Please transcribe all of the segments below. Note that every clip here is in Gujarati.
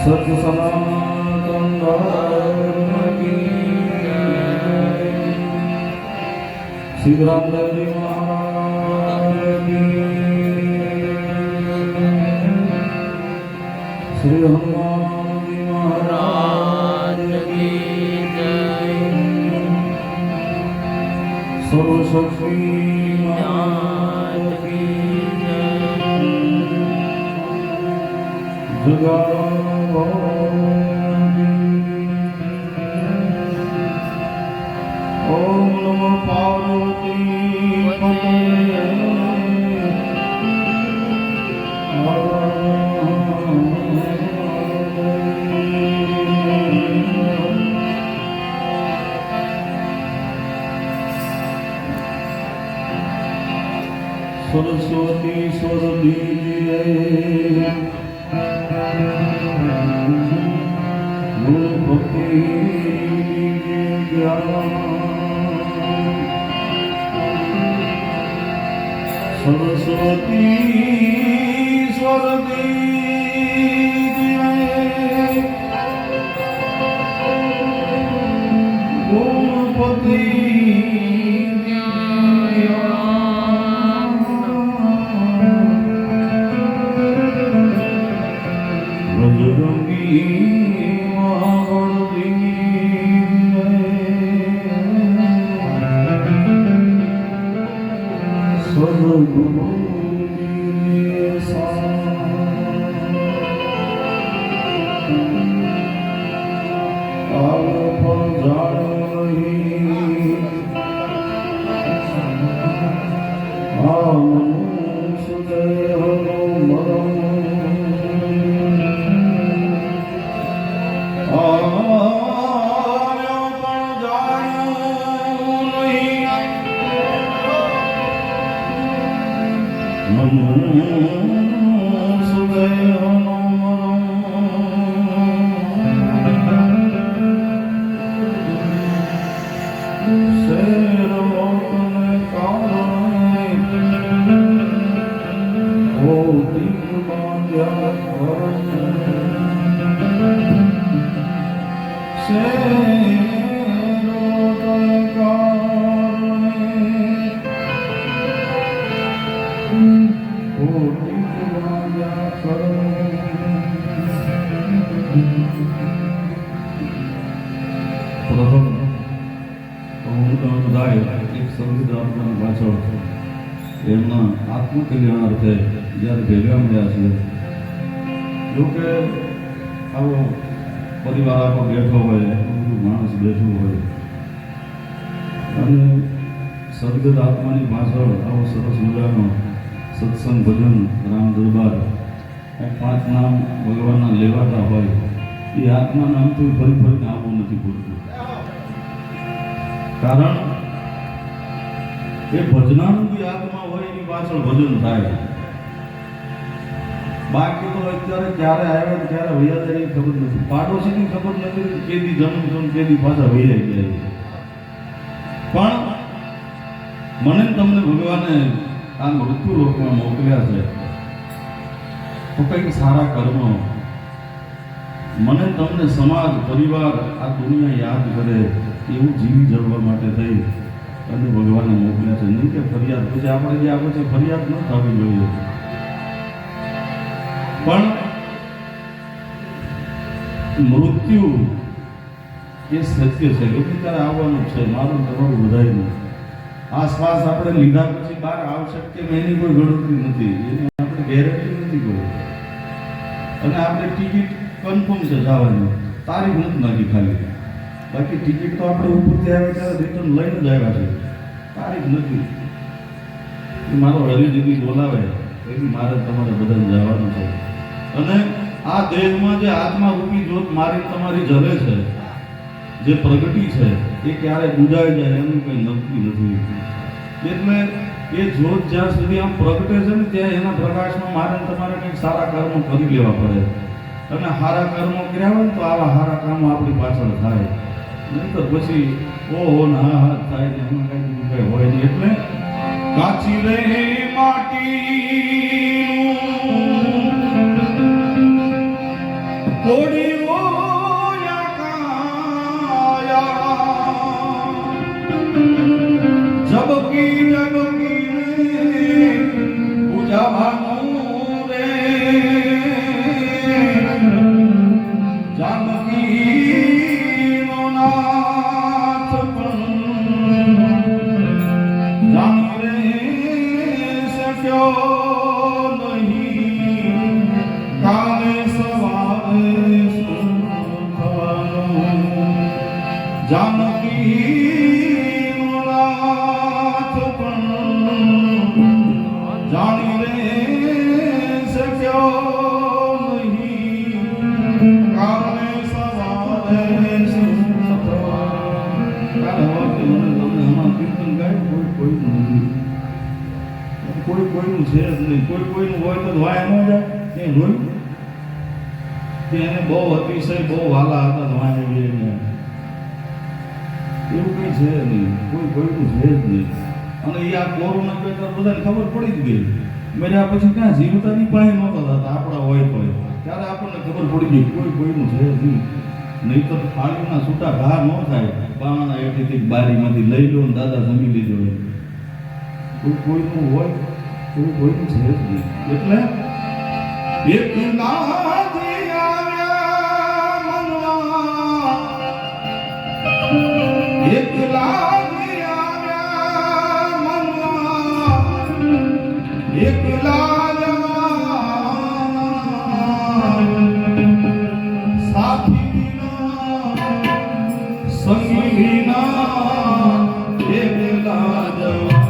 સત સનાતન ધર્મ કી શ્રી રામદેવજી મહારાજ શ્રી હનુમાનજી મહારાજ કી જય સર્વશક્તિ માત કી જય જગા ઓમ નમો પાર્વતી પતયે सरस्वती स्वर दीजिए गुरु भक्ति ज्ञान सरस्वती स्वर दीजिए गुरु भक्ति એમના આત્મકલ્યાણ અર્થે જ્યારે ભેગા મળ્યા છે જોકે આવો પરિવાર આખો બેઠો હોય માણસ બેઠું હોય અને સદગત આત્માની પાછળ આવો સરસ મજાનો સત્સંગ ભજન રામ દરબાર 5 નામ ભગવાનના લેવાતા હોય એ આત્મા નામ તો ફરી ફરીને આવવું નથી પડતું કારણ એ ભજનાનંદી આત્મા હોય એની પાછળ ભજન થાય બાકી તો અત્યારે ક્યારે આવ્યા ક્યારે વૈયા જાય એ ખબર નથી પાડોશીની ખબર નથી કેદી જન્મ કેદી પાછા વૈયા ગયા પણ મને તમને ભગવાને આ મૃત્યુ લોકમાં મોકલ્યા છે તો કંઈક સારા કર્મો મને તમને સમાજ પરિવાર આ દુનિયા યાદ કરે એવું જીવી જવા માટે થઈ અને ભગવાને મોકલ્યા છે નહીં કે ફરિયાદ પછી આપણે જે આપે છે ફરિયાદ ન થવી જોઈએ પણ મૃત્યુ એ સત્ય છે એટલે ત્યારે આવવાનું છે મારું તમારું બધાય નહીં આ શ્વાસ આપણે લીધા પછી બહાર આવશે કે એની કોઈ ગણતરી નથી એની આપણે ગેરંટી નથી કોઈ અને આપણે ટિકિટ કન્ફર્મ છે જવાની તારીખ નથી નાખી ખાલી બાકી ટિકિટ તો આપણે ઉપરથી આવે ત્યારે રિટર્ન લઈને જ આવ્યા છે તારીખ નથી મારો હરી દીદી બોલાવે એથી મારે તમારે બધાને જવાનું છે અને આ દેહમાં જે આત્મા રૂપી જ્યોત મારી તમારી જલે છે જે પ્રગટી છે એ ક્યારે બુજાઈ જાય એનું કંઈ નક્કી નથી એટલે એ જ્યોત જ્યાં સુધી આમ પ્રગટે છે ને ત્યાં એના પ્રકાશમાં મારે તમારે કંઈક સારા કર્મો કરી લેવા પડે અને સારા કર્મો કર્યા હોય ને તો આવા સારા કામો આપણી પાછળ થાય નહીં તો પછી ઓહો ના હા થાય ને એમાં કંઈ હોય નહીં એટલે કાચી રે માટી થોડી ઓયા કાયા જબકી પૂજા ભાનું રે જાનકી નો નાથ પણ જાની રે શક્યો નહીં કાલે સવારે જાનકી નો નાથ પણ જાની રે શક્યો નહીં કાલે સવારે કોઈ કોઈનું છે જ નહીં, કોઈ કોઈનું હોય તો વાય ન જાય તે રોયું કે એને બહુ અતિશય બહુ વાલા હતા વાય એવું કંઈ છે નહીં, કોઈ કોઈનું છે જ નહીં. અને એ આ કોરોના કરતા બધાને ખબર પડી જ ગઈ. મેળ્યા પછી ક્યાં જીવતાની પાસે નહોતા થતા આપણા હોય તો ત્યારે આપણને ખબર પડી ગઈ કોઈ કોઈનું છે જ નહીં. નહીં તો થાળીના છૂટા ઘા ન થાય, બાણાના એટીથી બારીમાંથી લઈ લો ને દાદા જમી લીધો હોય. કોઈ કોઈનું હોય કોઈ કોઈનું છે જ નહીં. એટલે એક નાજી આવ્યા મનવા, એક લાજી આવ્યા મનવા, એક સાથી વિના સંગી વિના એક લાજવા.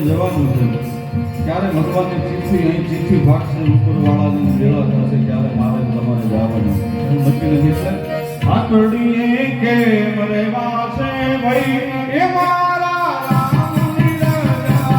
જવાનું છે ત્યારે ભગવાનની ચિઠ્ઠી અહીં ચિઠ્ઠી ભાગશે ઉપરવાળાની વેળા થશે ત્યારે મારે તમારે જવાનું નક્કી નથી એટલે આકડીએ કેમ રેવાશે ભાઈ એ મારા રામની રાજા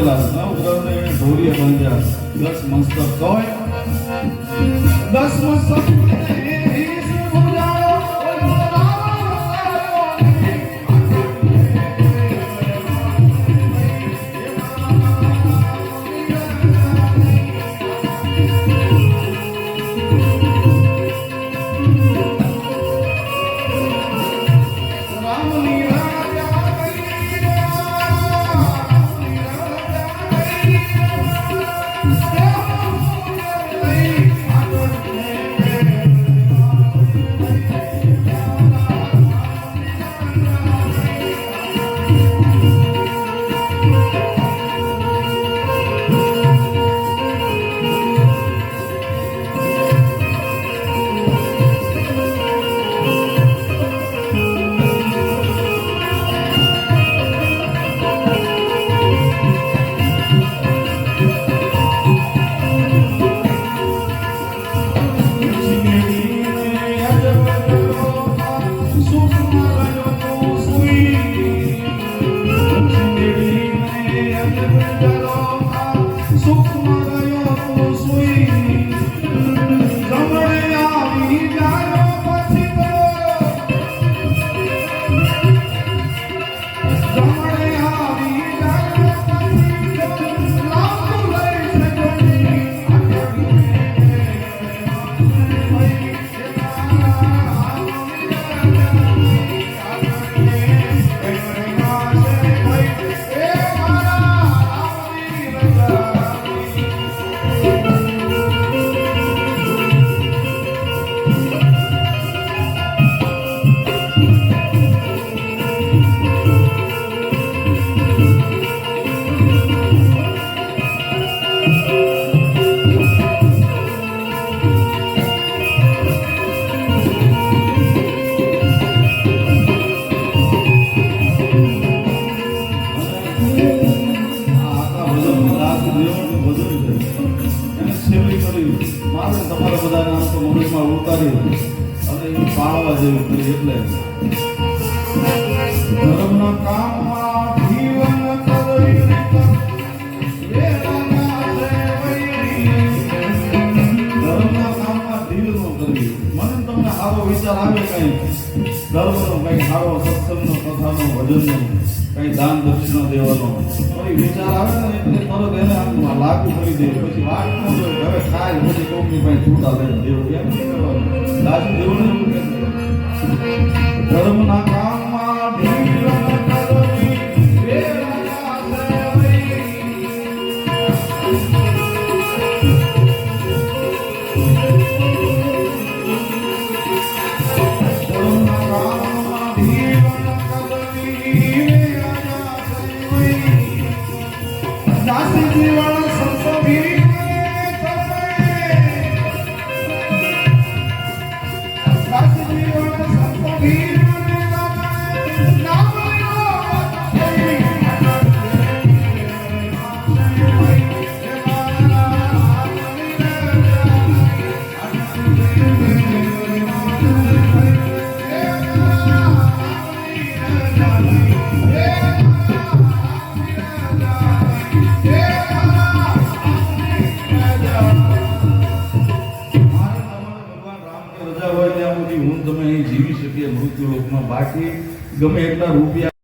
પેલા 9 ગ્રહને એને ઢોળીએ બાંધ્યા 10 મસ્તક હોય 10 મસ્તક તમારા બધા નામ તો મગજમાં ઉતારી અને એ પાળવા જેવું કરી એટલે ધર્મના કામમાં જીવન કરવી ધર્મના કામમાં ઢીલ ન કરવી. મને તમને સારો વિચાર આવે કઈ ધર્મનો કઈ સારો સત્સંગનો કથાનો ભજનનો કઈ દાન દક્ષિણા દેવાનો કોઈ વિચાર આવે ને એટલે તરત એને આમ લાગુ કરી દે. પછી વાત ન હોય હવે ખાય પછી કોકની પાસે છૂટા લઈને દેવું એમ નહીં કરવાનું. લાજુ દેવું ને એવું કે ધર્મના કામમાં ઢીલ ન કરવી જીવી શકીએ મૃત્યુલોકમાં. બાકી ગમે એટલા રૂપિયા